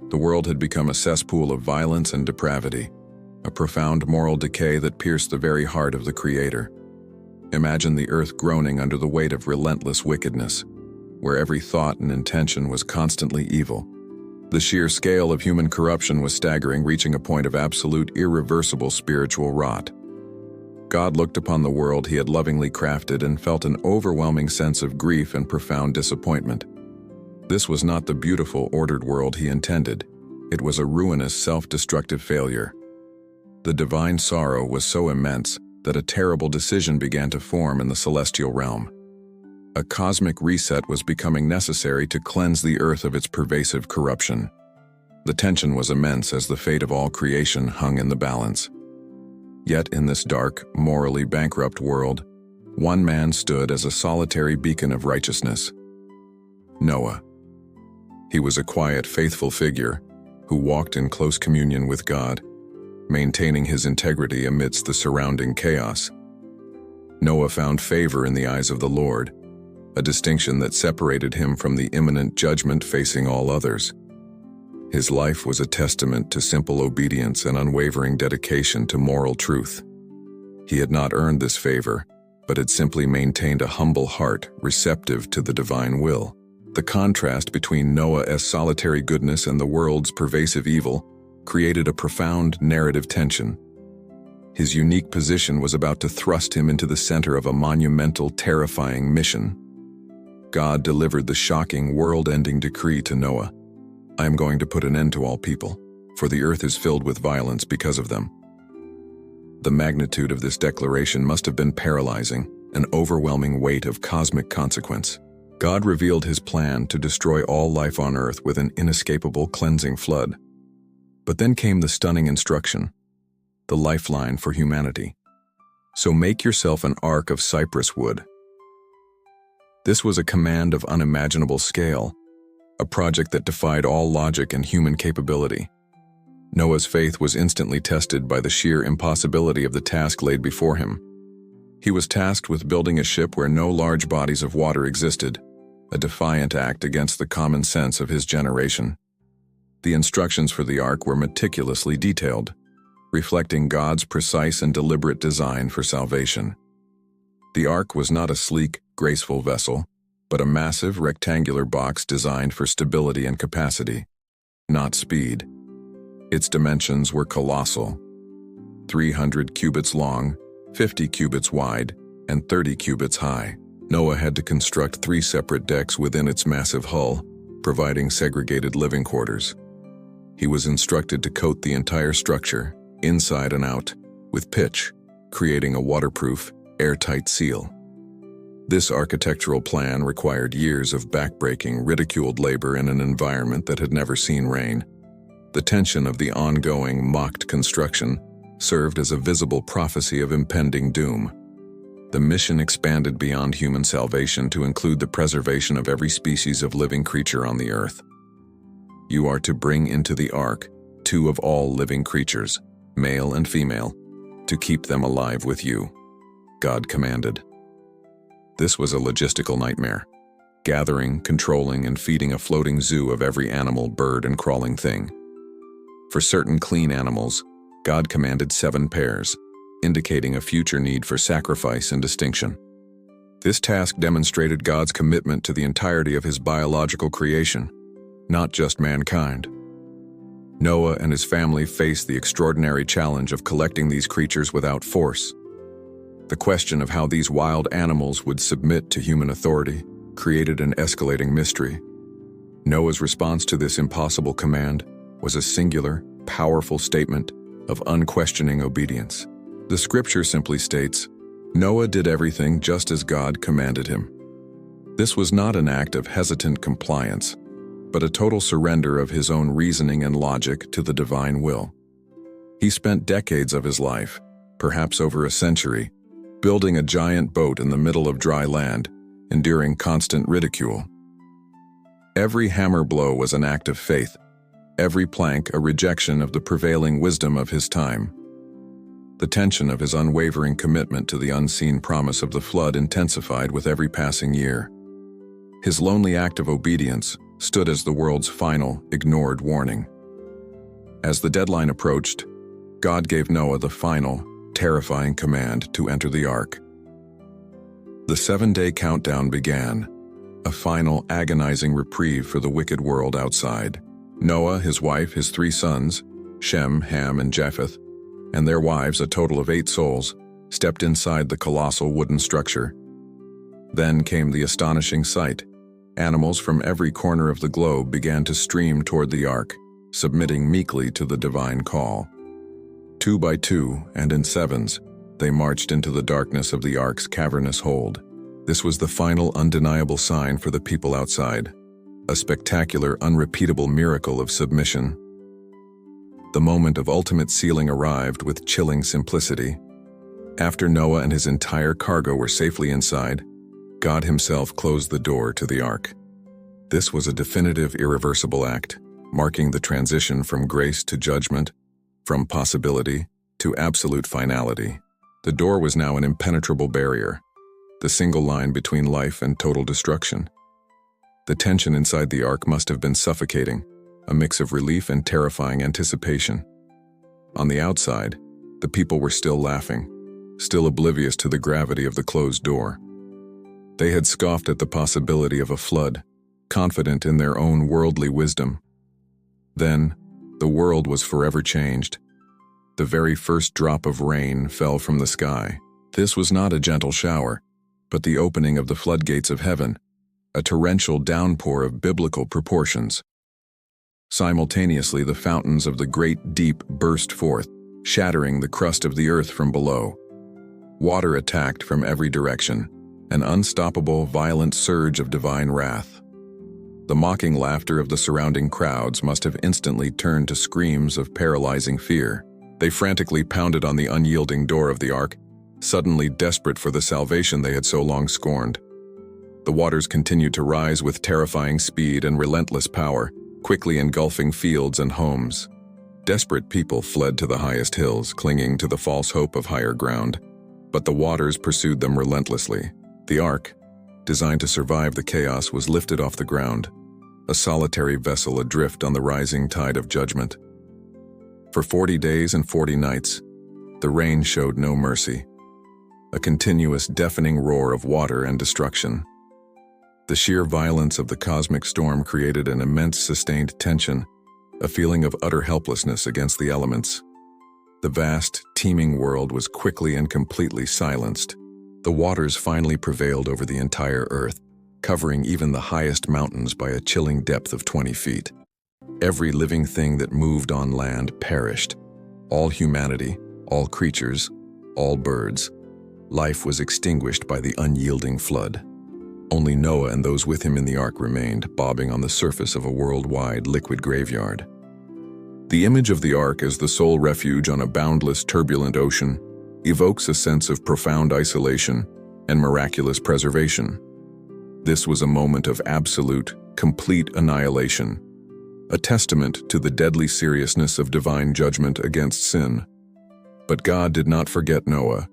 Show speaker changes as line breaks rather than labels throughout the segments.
The world had become a cesspool of violence and depravity, a profound moral decay that pierced the very heart of the Creator. Imagine the earth groaning under the weight of relentless wickedness, where every thought and intention was constantly evil. The sheer scale of human corruption was staggering, reaching a point of absolute, irreversible spiritual rot. God looked upon the world he had lovingly crafted and felt an overwhelming sense of grief and profound disappointment. This was not the beautiful, ordered world he intended. It was a ruinous, self-destructive failure. The divine sorrow was so immense that a terrible decision began to form in the celestial realm. A cosmic reset was becoming necessary to cleanse the earth of its pervasive corruption. The tension was immense as the fate of all creation hung in the balance. Yet in this dark, morally bankrupt world, one man stood as a solitary beacon of righteousness: Noah. He was a quiet, faithful figure who walked in close communion with God, maintaining his integrity amidst the surrounding chaos. Noah found favor in the eyes of the Lord, a distinction that separated him from the imminent judgment facing all others. His life was a testament to simple obedience and unwavering dedication to moral truth. He had not earned this favor, but had simply maintained a humble heart receptive to the divine will. The contrast between Noah's solitary goodness and the world's pervasive evil created a profound narrative tension. His unique position was about to thrust him into the center of a monumental, terrifying mission. God delivered the shocking, world-ending decree to Noah: "I am going to put an end to all people, for the earth is filled with violence because of them." The magnitude of this declaration must have been paralyzing, an overwhelming weight of cosmic consequence. God revealed his plan to destroy all life on earth with an inescapable cleansing flood. But then came the stunning instruction, the lifeline for humanity. "So make yourself an ark of cypress wood." This was a command of unimaginable scale, a project that defied all logic and human capability. Noah's faith was instantly tested by the sheer impossibility of the task laid before him. He was tasked with building a ship where no large bodies of water existed, a defiant act against the common sense of his generation. The instructions for the ark were meticulously detailed, reflecting God's precise and deliberate design for salvation. The ark was not a sleek, graceful vessel, but a massive, rectangular box designed for stability and capacity, not speed. Its dimensions were colossal: 300 cubits long, 50 cubits wide, and 30 cubits high. Noah had to construct 3 separate decks within its massive hull, providing segregated living quarters. He was instructed to coat the entire structure, inside and out, with pitch, creating a waterproof, airtight seal. This architectural plan required years of backbreaking, ridiculed labor in an environment that had never seen rain. The tension of the ongoing, mocked construction served as a visible prophecy of impending doom. The mission expanded beyond human salvation to include the preservation of every species of living creature on the earth. "You are to bring into the ark 2 of all living creatures, male and female, to keep them alive with you," God commanded. This was a logistical nightmare: gathering, controlling, and feeding a floating zoo of every animal, bird, and crawling thing. For certain clean animals, God commanded 7 pairs, indicating a future need for sacrifice and distinction. This task demonstrated God's commitment to the entirety of his biological creation, not just mankind. Noah and his family faced the extraordinary challenge of collecting these creatures without force. The question of how these wild animals would submit to human authority created an escalating mystery. Noah's response to this impossible command was a singular, powerful statement of unquestioning obedience. The scripture simply states, "Noah did everything just as God commanded him." This was not an act of hesitant compliance, but a total surrender of his own reasoning and logic to the divine will. He spent decades of his life, perhaps over a century, building a giant boat in the middle of dry land, enduring constant ridicule. Every hammer blow was an act of faith, every plank a rejection of the prevailing wisdom of his time. The tension of his unwavering commitment to the unseen promise of the flood intensified with every passing year. His lonely act of obedience stood as the world's final, ignored warning. As the deadline approached, God gave Noah the final, terrifying command to enter the ark. The 7-day countdown began, a final, agonizing reprieve for the wicked world outside. Noah, his wife, his 3 sons, Shem, Ham, and Japheth, and their wives, a total of 8 souls, stepped inside the colossal wooden structure. Then came the astonishing sight. Animals from every corner of the globe began to stream toward the ark, submitting meekly to the divine call. 2 by 2, and in 7s, they marched into the darkness of the ark's cavernous hold. This was the final undeniable sign for the people outside, a spectacular, unrepeatable miracle of submission. The moment of ultimate sealing arrived with chilling simplicity. After Noah and his entire cargo were safely inside, God himself closed the door to the ark. This was a definitive, irreversible act, marking the transition from grace to judgment, from possibility to absolute finality. The door was now an impenetrable barrier, the single line between life and total destruction. The tension inside the ark must have been suffocating, a mix of relief and terrifying anticipation. On the outside, the people were still laughing, still oblivious to the gravity of the closed door. They had scoffed at the possibility of a flood, confident in their own worldly wisdom. Then, the world was forever changed. The very first drop of rain fell from the sky. This was not a gentle shower, but the opening of the floodgates of heaven, a torrential downpour of biblical proportions. Simultaneously, the fountains of the great deep burst forth, shattering the crust of the earth from below. Water attacked from every direction, an unstoppable, violent surge of divine wrath. The mocking laughter of the surrounding crowds must have instantly turned to screams of paralyzing fear. They frantically pounded on the unyielding door of the ark, suddenly desperate for the salvation they had so long scorned. The waters continued to rise with terrifying speed and relentless power, quickly engulfing fields and homes. Desperate people fled to the highest hills, clinging to the false hope of higher ground. But the waters pursued them relentlessly. The ark, designed to survive the chaos, was lifted off the ground, a solitary vessel adrift on the rising tide of judgment. For 40 days and 40 nights, the rain showed no mercy, a continuous deafening roar of water and destruction. The sheer violence of the cosmic storm created an immense sustained tension, a feeling of utter helplessness against the elements. The vast, teeming world was quickly and completely silenced. The waters finally prevailed over the entire earth, covering even the highest mountains by a chilling depth of 20 feet. Every living thing that moved on land perished. All humanity, all creatures, all birds. Life was extinguished by the unyielding flood. Only Noah and those with him in the ark remained, bobbing on the surface of a worldwide liquid graveyard. The image of the ark as the sole refuge on a boundless, turbulent ocean evokes a sense of profound isolation and miraculous preservation. This was a moment of absolute, complete annihilation, a testament to the deadly seriousness of divine judgment against sin. But God did not forget Noah.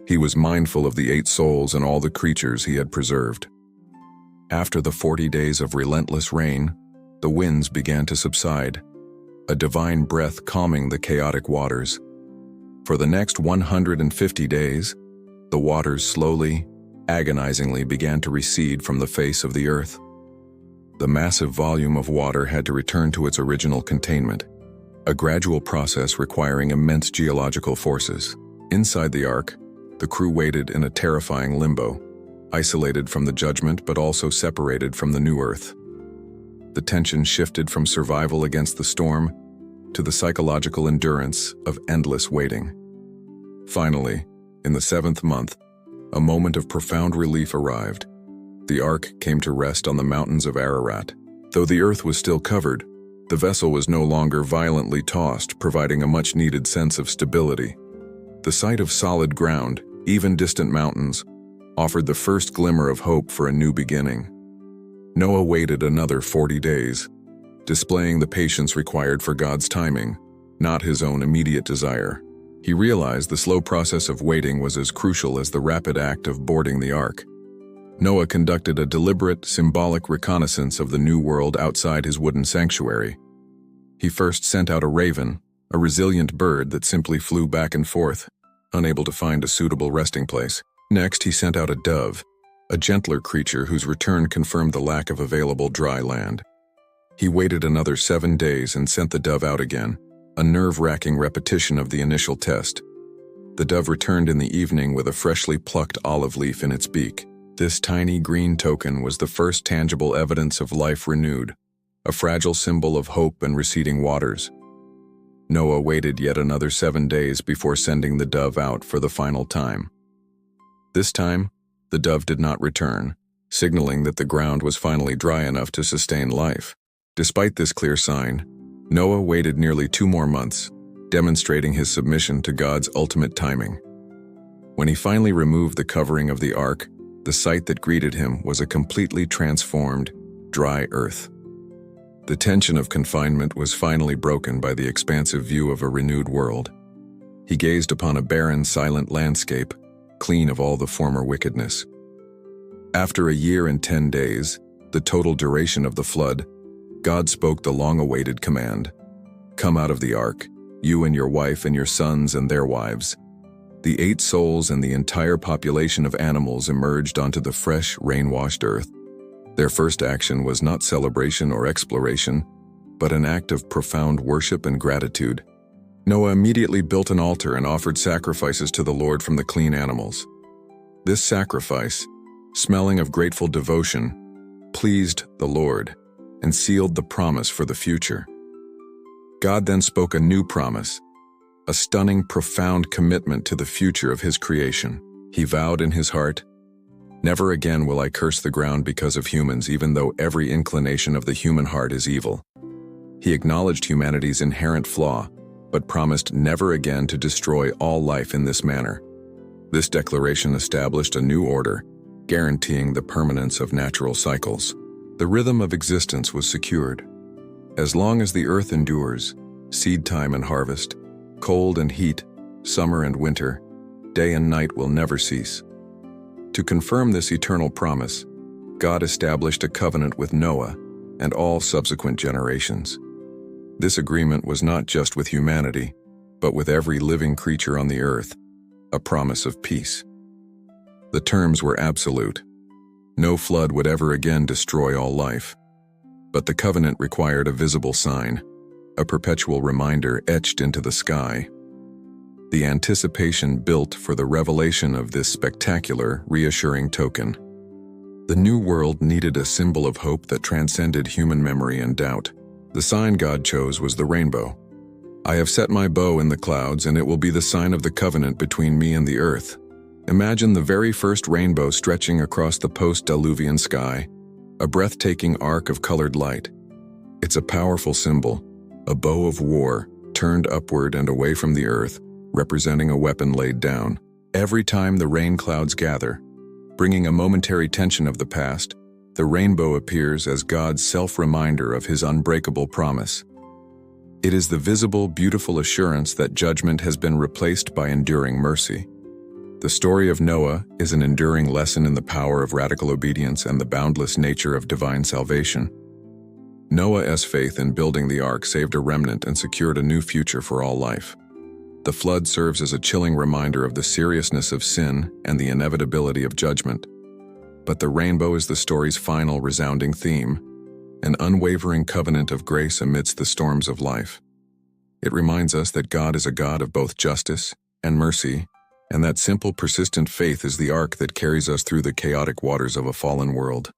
He was mindful of the 8 souls and all the creatures he had preserved. After the 40 days of relentless rain, the winds began to subside, a divine breath calming the chaotic waters. For the next 150 days, the waters slowly, agonizingly began to recede from the face of the earth. The massive volume of water had to return to its original containment, a gradual process requiring immense geological forces. Inside the ark, the crew waited in a terrifying limbo, isolated from the judgment but also separated from the new earth. The tension shifted from survival against the storm to the psychological endurance of endless waiting. Finally, in the 7th month, a moment of profound relief arrived. The ark came to rest on the mountains of Ararat. Though the earth was still covered, the vessel was no longer violently tossed, providing a much-needed sense of stability. The sight of solid ground, even distant mountains, offered the first glimmer of hope for a new beginning. Noah waited another 40 days, displaying the patience required for God's timing, not his own immediate desire. He realized the slow process of waiting was as crucial as the rapid act of boarding the ark. Noah conducted a deliberate, symbolic reconnaissance of the new world outside his wooden sanctuary. He first sent out a raven, a resilient bird that simply flew back and forth, unable to find a suitable resting place. Next, he sent out a dove, a gentler creature whose return confirmed the lack of available dry land. He waited another 7 days and sent the dove out again, a nerve-wracking repetition of the initial test. The dove returned in the evening with a freshly plucked olive leaf in its beak. This tiny green token was the first tangible evidence of life renewed, a fragile symbol of hope and receding waters. Noah waited yet another 7 days before sending the dove out for the final time. This time, the dove did not return, signaling that the ground was finally dry enough to sustain life. Despite this clear sign, Noah waited nearly 2 more months, demonstrating his submission to God's ultimate timing. When he finally removed the covering of the ark, the sight that greeted him was a completely transformed, dry earth. The tension of confinement was finally broken by the expansive view of a renewed world. He gazed upon a barren, silent landscape, clean of all the former wickedness. After a year and 10 days, the total duration of the flood, God spoke the long-awaited command: "Come out of the ark, you and your wife and your sons and their wives." The 8 souls and the entire population of animals emerged onto the fresh, rain-washed earth. Their first action was not celebration or exploration, but an act of profound worship and gratitude. Noah immediately built an altar and offered sacrifices to the Lord from the clean animals. This sacrifice, smelling of grateful devotion, pleased the Lord and sealed the promise for the future. God then spoke a new promise, a stunning, profound commitment to the future of his creation. He vowed in his heart, "Never again will I curse the ground because of humans, even though every inclination of the human heart is evil." He acknowledged humanity's inherent flaw, but promised never again to destroy all life in this manner. This declaration established a new order, guaranteeing the permanence of natural cycles. The rhythm of existence was secured. As long as the earth endures, seed time and harvest, cold and heat, summer and winter, day and night will never cease. To confirm this eternal promise, God established a covenant with Noah and all subsequent generations. This agreement was not just with humanity, but with every living creature on the earth, a promise of peace. The terms were absolute. No flood would ever again destroy all life. But the covenant required a visible sign, a perpetual reminder etched into the sky. The anticipation built for the revelation of this spectacular, reassuring token. The new world needed a symbol of hope that transcended human memory and doubt. The sign God chose was the rainbow. "I have set my bow in the clouds, and it will be the sign of the covenant between me and the earth." Imagine the very first rainbow stretching across the post-diluvian sky, a breathtaking arc of colored light. It's a powerful symbol, a bow of war, turned upward and away from the earth, representing a weapon laid down. Every time the rain clouds gather, bringing a momentary tension of the past, the rainbow appears as God's self-reminder of his unbreakable promise. It is the visible, beautiful assurance that judgment has been replaced by enduring mercy. The story of Noah is an enduring lesson in the power of radical obedience and the boundless nature of divine salvation. Noah's faith in building the ark saved a remnant and secured a new future for all life. The flood serves as a chilling reminder of the seriousness of sin and the inevitability of judgment. But the rainbow is the story's final resounding theme, an unwavering covenant of grace amidst the storms of life. It reminds us that God is a God of both justice and mercy, and that simple, persistent faith is the ark that carries us through the chaotic waters of a fallen world.